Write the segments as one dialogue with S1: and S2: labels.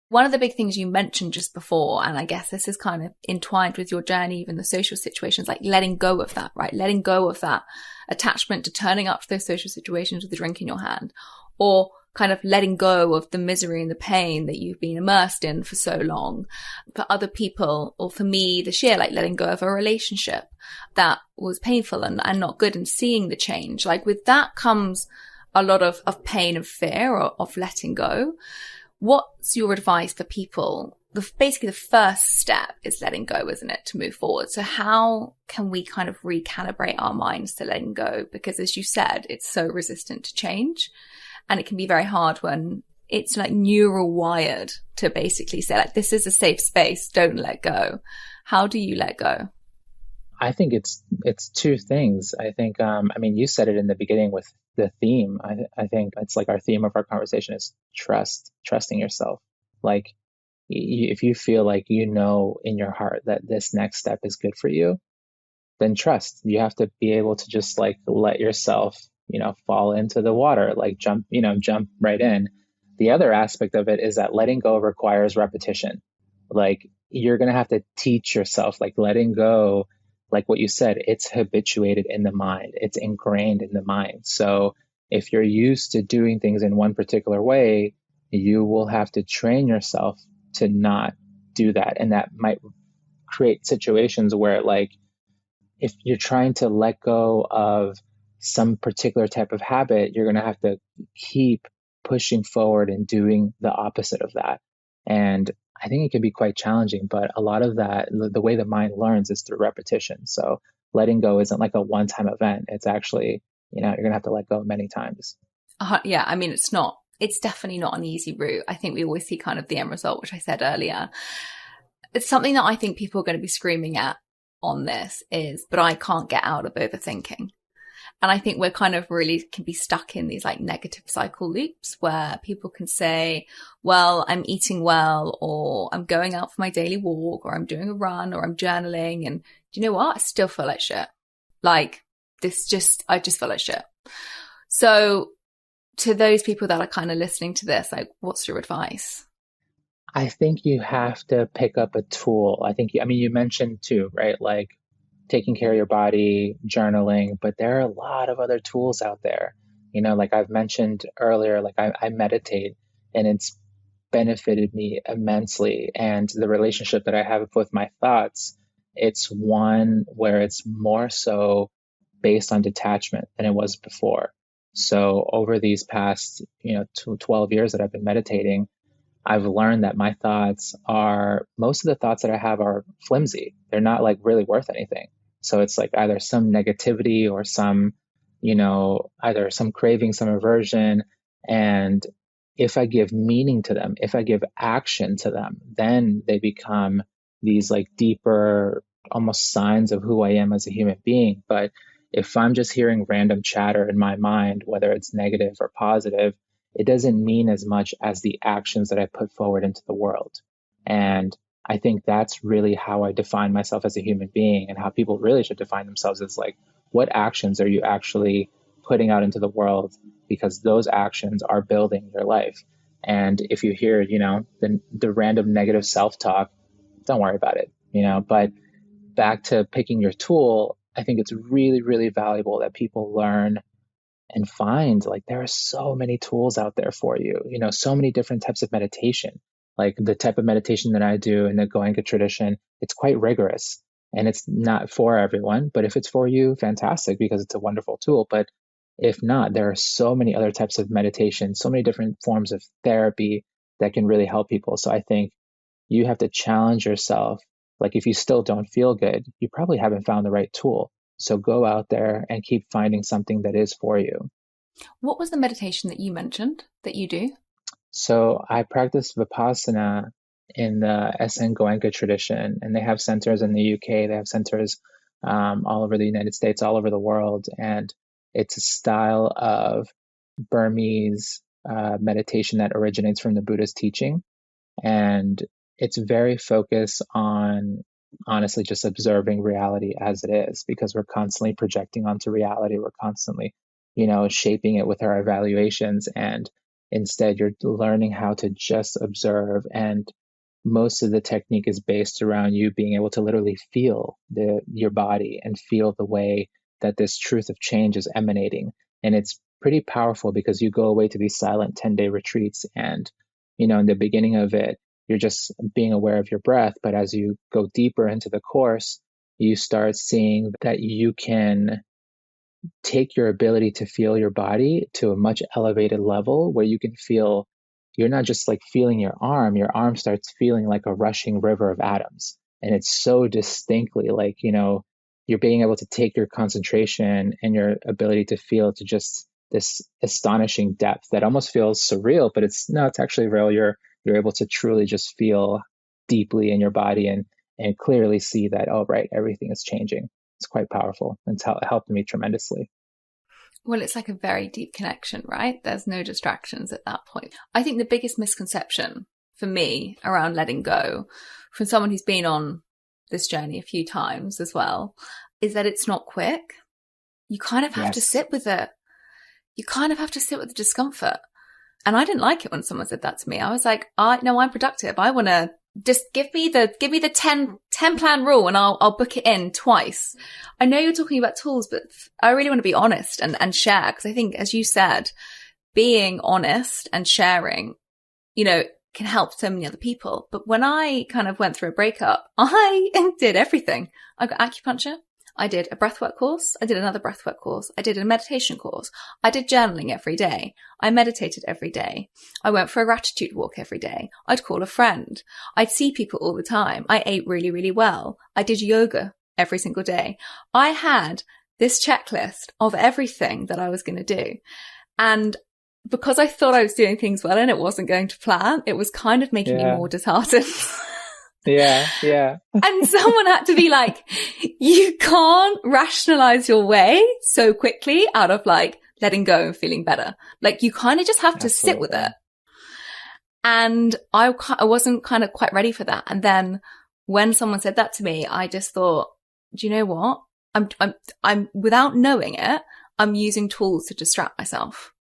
S1: One of the big things you mentioned just before, and I guess this is kind of entwined with your journey, even the social situations, like letting go of that, right? Letting go of that attachment to turning up to those social situations with a drink in your hand, or kind of letting go of the misery and the pain that you've been immersed in for so long. For other people, or for me this year, like letting go of a relationship that was painful and not good, and seeing the change. Like with that comes a lot of pain and fear of letting go. What's your advice for people? Basically, the first step is letting go, isn't it, to move forward? So how can we kind of recalibrate our minds to letting go? Because as you said, it's so resistant to change. And it can be very hard when it's like neural wired to basically say, like, this is a safe space, don't let go. How do you let go?
S2: I think it's two things. I think, you said it in the beginning with the theme. I think it's like our theme of our conversation is trusting yourself. Like, if you feel like you know in your heart that this next step is good for you, then trust. You have to be able to just like let yourself, fall into the water, like jump right in. The other aspect of it is that letting go requires repetition. Like, you're going to have to teach yourself, like letting go, like what you said, it's habituated in the mind. It's ingrained in the mind. So if you're used to doing things in one particular way, you will have to train yourself to not do that. And that might create situations where, like, if you're trying to let go of some particular type of habit, you're going to have to keep pushing forward and doing the opposite of that. And I think it can be quite challenging, but a lot of that, the way the mind learns is through repetition. So letting go isn't like a one-time event. It's actually, you're going to have to let go many times.
S1: Yeah, I mean, it's definitely not an easy route. I think we always see kind of the end result, which I said earlier. It's something that I think people are going to be screaming at on this but I can't get out of overthinking. And I think we're kind of really can be stuck in these like negative cycle loops where people can say, well, I'm eating well, or I'm going out for my daily walk, or I'm doing a run, or I'm journaling. And do you know what? I still feel like shit. Like I just feel like shit. So to those people that are kind of listening to this, like, what's your advice?
S2: I think you have to pick up a tool. You mentioned too, right? Like taking care of your body, journaling, but there are a lot of other tools out there. Like I've mentioned earlier, like I meditate, and it's benefited me immensely. And the relationship that I have with my thoughts, it's one where it's more so based on detachment than it was before. So over these past, 12 years that I've been meditating, I've learned that most of the thoughts that I have are flimsy. They're not like really worth anything. So it's like either some negativity or some, either some craving, some aversion. And if I give meaning to them, if I give action to them, then they become these like deeper, almost signs of who I am as a human being. But if I'm just hearing random chatter in my mind, whether it's negative or positive, it doesn't mean as much as the actions that I put forward into the world. And I think that's really how I define myself as a human being, and how people really should define themselves as like, what actions are you actually putting out into the world? Because those actions are building your life. And if you hear, the random negative self-talk, don't worry about it, but back to picking your tool, I think it's really, really valuable that people learn and find, like, there are so many tools out there for you, so many different types of meditation. Like the type of meditation that I do in the Goenka tradition, it's quite rigorous, and it's not for everyone, but if it's for you, fantastic, because it's a wonderful tool. But if not, there are so many other types of meditation, so many different forms of therapy that can really help people. So I think you have to challenge yourself. Like, if you still don't feel good, you probably haven't found the right tool. So go out there and keep finding something that is for you.
S1: What was the meditation that you mentioned that you do?
S2: So I practice Vipassana in the SN Goenka tradition, and they have centers in the UK. They have centers all over the United States, all over the world. And it's a style of Burmese meditation that originates from the Buddha's teaching. And it's very focused on, honestly, just observing reality as it is, because we're constantly projecting onto reality. We're constantly, shaping it with our evaluations. And Instead, you're learning how to just observe. And most of the technique is based around you being able to literally feel your body and feel the way that this truth of change is emanating. And it's pretty powerful because you go away to these silent 10-day retreats. And, in the beginning of it, you're just being aware of your breath. But as you go deeper into the course, you start seeing that you can take your ability to feel your body to a much elevated level where you can feel, you're not just like feeling your arm starts feeling like a rushing river of atoms. And it's so distinctly like, you're being able to take your concentration and your ability to feel to just this astonishing depth that almost feels surreal, but it's actually real. You're able to truly just feel deeply in your body and clearly see that, oh, right, everything is changing. It's quite powerful. It's helped me tremendously.
S1: Well, it's like a very deep connection, right? There's no distractions at that point. I think the biggest misconception for me around letting go, from someone who's been on this journey a few times as well, is that it's not quick. You kind of have to sit with it. You kind of have to sit with the discomfort. And I didn't like it when someone said that to me. I was like, no, I'm productive. I want to just give me the 10 plan rule and I'll book it in twice. I know you're talking about tools, but I really want to be honest and share, because I think, as you said, being honest and sharing, can help so many other people. But when I kind of went through a breakup, I did everything. I got acupuncture. I did a breathwork course. I did another breathwork course. I did a meditation course. I did journaling every day. I meditated every day. I went for a gratitude walk every day. I'd call a friend. I'd see people all the time. I ate really, really well. I did yoga every single day. I had this checklist of everything that I was going to do. And because I thought I was doing things well and it wasn't going to plan, it was kind of making me more disheartened.
S2: Yeah.
S1: And someone had to be like, you can't rationalize your way so quickly out of like letting go and feeling better. Like you kind of just have to sit with it. And I wasn't kind of quite ready for that. And then when someone said that to me, I just thought, do you know what? I'm without knowing it, I'm using tools to distract myself.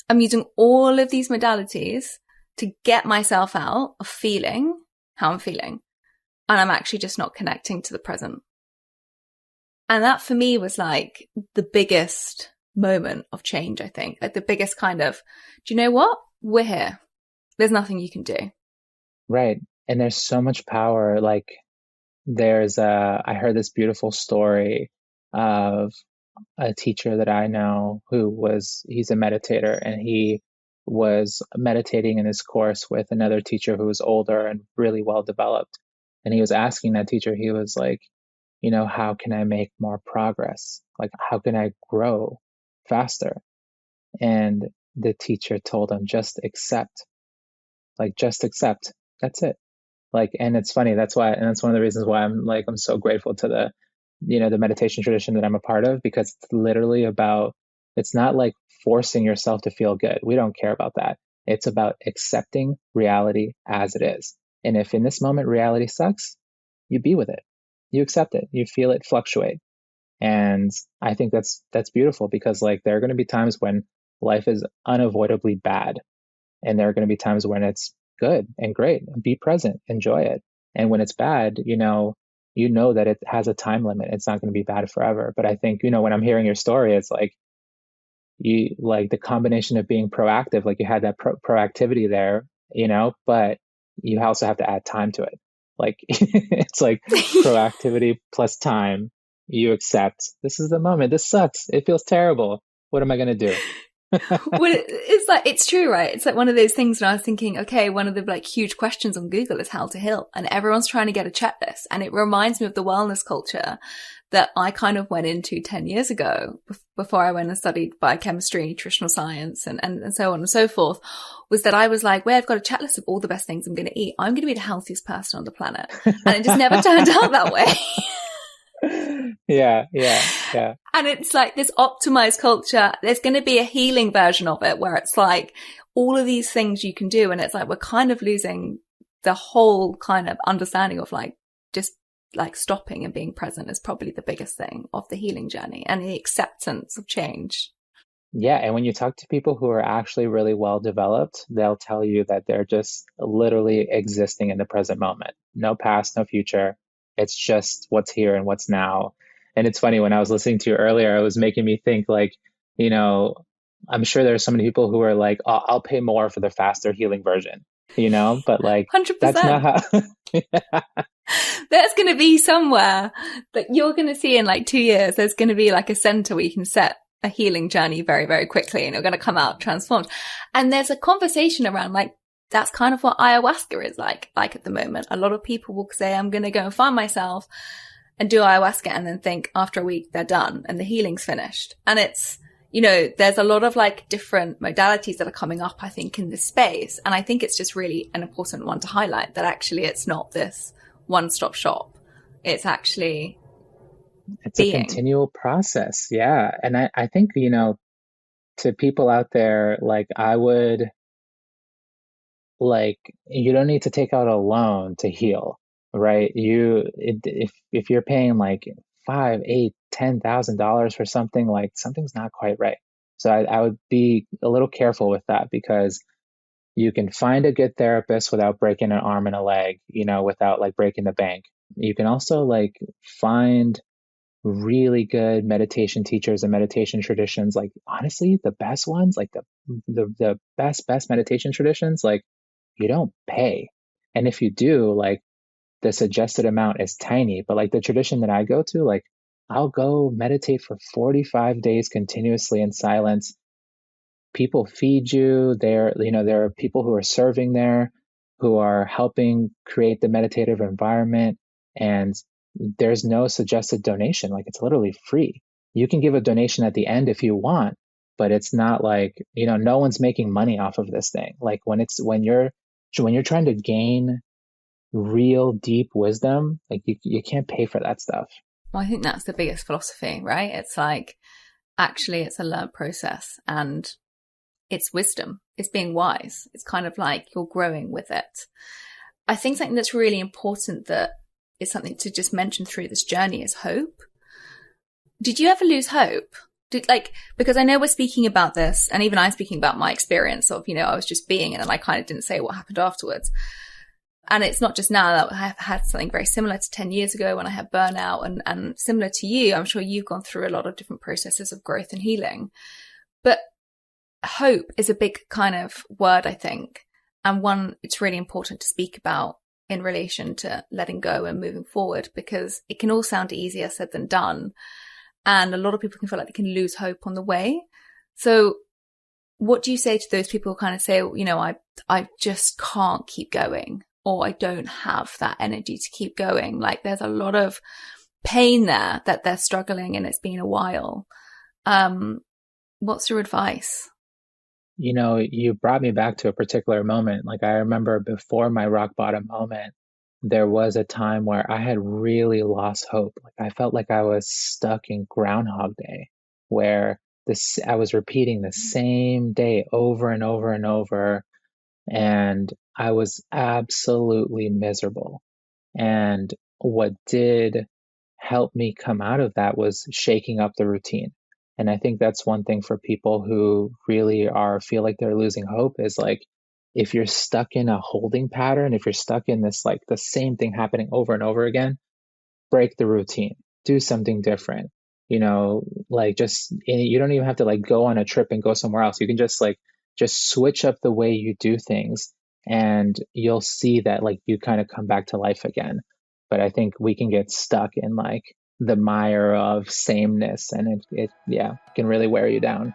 S1: I'm using all of these modalities to get myself out of feeling how I'm feeling. And I'm actually just not connecting to the present. And that for me was like the biggest moment of change, I think. Like the biggest kind of, do you know what? We're here. There's nothing you can do. Right.
S2: And there's so much power. Like I heard this beautiful story of a teacher that I know he's a meditator, and he was meditating in his course with another teacher who was older and really well developed. And he was asking that teacher, he was like, how can I make more progress? Like, how can I grow faster? And the teacher told him, just accept. Like, just accept. That's it. Like, and it's funny. That's one of the reasons why I'm so grateful to the meditation tradition that I'm a part of, because it's literally about, it's not like forcing yourself to feel good. We don't care about that. It's about accepting reality as it is. And if in this moment reality sucks, you be with it. You accept it. You feel it fluctuate. And I think that's beautiful, because like there are going to be times when life is unavoidably bad. And there are going to be times when it's good and great. Be present, enjoy it. And when it's bad, you know that it has a time limit. It's not going to be bad forever. But I think, when I'm hearing your story, it's like the combination of being proactive, like you had that proactivity there, but you also have to add time to it. Like it's like proactivity plus time. You accept, this is the moment. This sucks. It feels terrible. What am I going to do?
S1: Well, it's true, right? It's like one of those things when I was thinking, okay, one of the like huge questions on Google is how to heal, and everyone's trying to get a checklist. And it reminds me of the wellness culture that I kind of went into 10 years ago before I went and studied biochemistry, nutritional science, and so on and so forth, was that I was like, well, I've got a checklist of all the best things I'm going to eat. I'm going to be the healthiest person on the planet. And it just never turned out that way.
S2: Yeah.
S1: And it's like this optimized culture. There's going to be a healing version of it where it's like all of these things you can do. And it's like, we're kind of losing the whole kind of understanding of like, just like stopping and being present is probably the biggest thing of the healing journey and the acceptance of change.
S2: Yeah, and when you talk to people who are actually really well developed, they'll tell you that they're just literally existing in the present moment. No past, no future. It's just what's here and what's now. And it's funny, when I was listening to you earlier, it was making me think like, you know, I'm sure there's so many people who are like, oh, I'll pay more for the faster healing version, but like that's not
S1: 100%.
S2: how.
S1: There's going to be somewhere that you're going to see in like 2 years, there's going to be like a center where you can set a healing journey very, very quickly and you're going to come out transformed. And there's a conversation around like, that's kind of what ayahuasca is like at the moment. A lot of people will say, I'm going to go and find myself and do ayahuasca and then think after a week they're done and the healing's finished. And it's, there's a lot of like different modalities that are coming up, I think, in this space. And I think it's just really an important one to highlight that actually it's not this one-stop shop. It's actually
S2: It's a continual process. Yeah. And I think, to people out there, like I would, like, you don't need to take out a loan to heal, right? If you're paying like five, eight, $10,000 for something, like something's not quite right. So I would be a little careful with that, because you can find a good therapist without breaking an arm and a leg, without like breaking the bank. You can also like find really good meditation teachers and meditation traditions. Like honestly, the best ones, like the best meditation traditions, like you don't pay. And if you do, like the suggested amount is tiny. But like the tradition that I go to, like I'll go meditate for 45 days continuously in silence. People feed you there. There are people who are serving there, who are helping create the meditative environment, and there's no suggested donation. Like it's literally free. You can give a donation at the end if you want, but it's not like, no one's making money off of this thing. Like when you're trying to gain real deep wisdom, like you can't pay for that stuff.
S1: Well, I think that's the biggest philosophy, right? It's like, actually, it's a learned process and it's wisdom. It's being wise. It's kind of like you're growing with it. I think something that's really important that is something to just mention through this journey is hope. Did you ever lose hope? Because I know we're speaking about this, and even I'm speaking about my experience of, I was just being, and then I kind of didn't say what happened afterwards. And it's not just now that I've had something very similar to 10 years ago when I had burnout, and similar to you, I'm sure you've gone through a lot of different processes of growth and healing. But hope is a big kind of word, I think, and one it's really important to speak about in relation to letting go and moving forward, because it can all sound easier said than done. And a lot of people can feel like they can lose hope on the way. So what do you say to those people who kind of say, I just can't keep going, or I don't have that energy to keep going? Like there's a lot of pain there that they're struggling and it's been a while. What's your advice?
S2: You brought me back to a particular moment. Like I remember before my rock bottom moment, there was a time where I had really lost hope. Like I felt like I was stuck in Groundhog Day, where I was repeating the same day over and over and over, and I was absolutely miserable. And what did help me come out of that was shaking up the routine. And I think that's one thing for people who really feel like they're losing hope, is like, if you're stuck in a holding pattern, if you're stuck in this, like the same thing happening over and over again, break the routine, do something different, like you don't even have to like go on a trip and go somewhere else. You can just switch up the way you do things, and you'll see that like you kind of come back to life again. But I think we can get stuck in like the mire of sameness, and it can really wear you down.